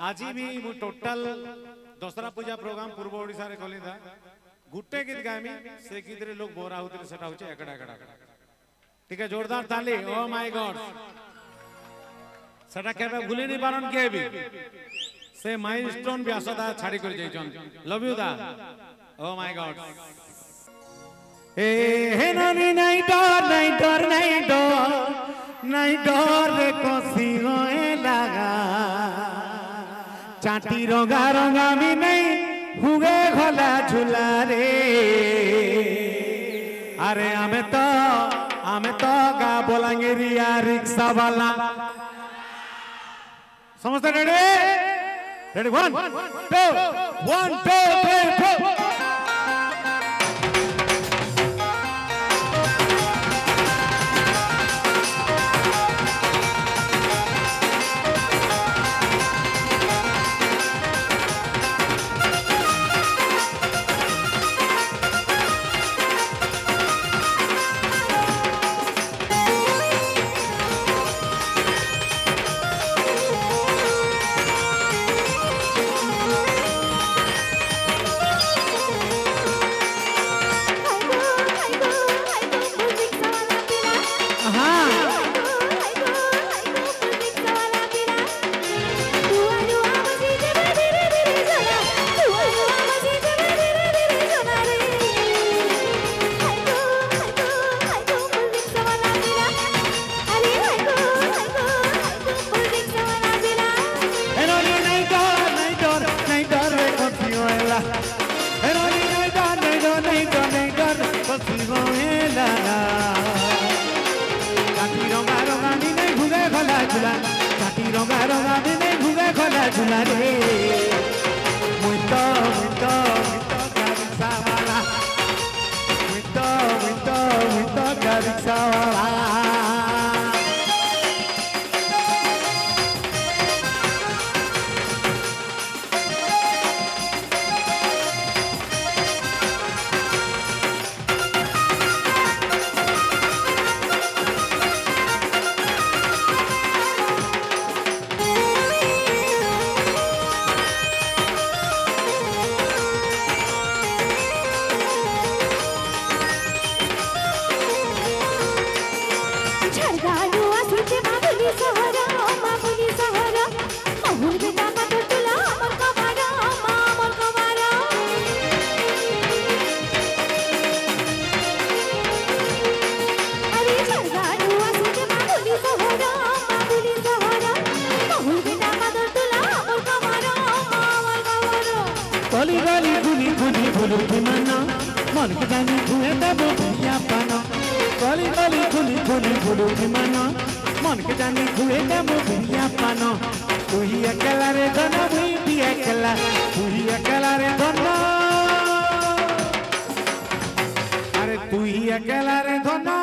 आज भी मु टोटल दशहरा पूजा प्रोग्राम पूर्व ओडिसा रे कली था गुटे गीत गामी से गीत रे लोग बोरा होते सेटा होचे एकड़ा एकड़ा ठीक है जोरदार ताली ओ माय गॉड सेटा केबे भूली नहीं पारन के भी से माइलस्टोन व्यासदा छाड़ी कर जाइछन लव यू दा ओ माय गॉड ए हे नानी नहीं डर नहीं डर रे कोसी होए लगा चाटी रंगा रंगा भी नहीं हुए घोला झूला रे अरे हमें तो गा बोलांगेरिया रिक्शा वाला समझते रेडी रेडी 1 2 3 झूला रे मुइतो गारिक्सा वाला मन के जानी धुए तब भैया पाना गली गली खुली मानो मन के जानी धुए तब भैया पाना तू ही अकेला रे धना हुई भी अकेला तू ही अकेला रे धना अरे तू ही अकेला रे धना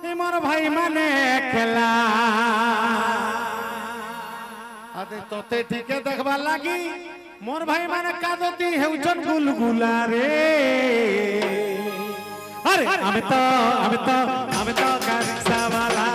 ए मोर भाई माने अकेला अरे तोते ठीक है देखबा लागी मोर भाई माने कादती हेउचन गुलगुला रे अरे हमें तो गारिक्सा वाला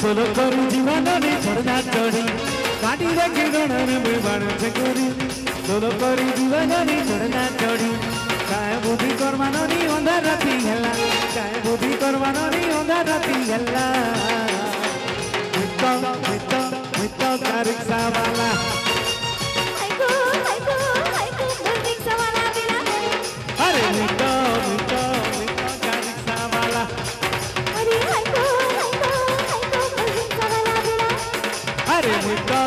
सोलो करू जीवन ने छोड़ना चढ़ी गाड़ी देखी गणन में बाण छकुरी सोलो करू जीवन ने छोड़ना चढ़ी काय बुद्धि करवानो नी अंधार राती हेला काय बुद्धि करवानो नी अंधार राती हेला मितो का रिक्शा वाला हाइको रिक्शा वाला बिना अरे मितो का रिक्शा वाला अरे हाइको रिक्शा वाला बिना अरे मितो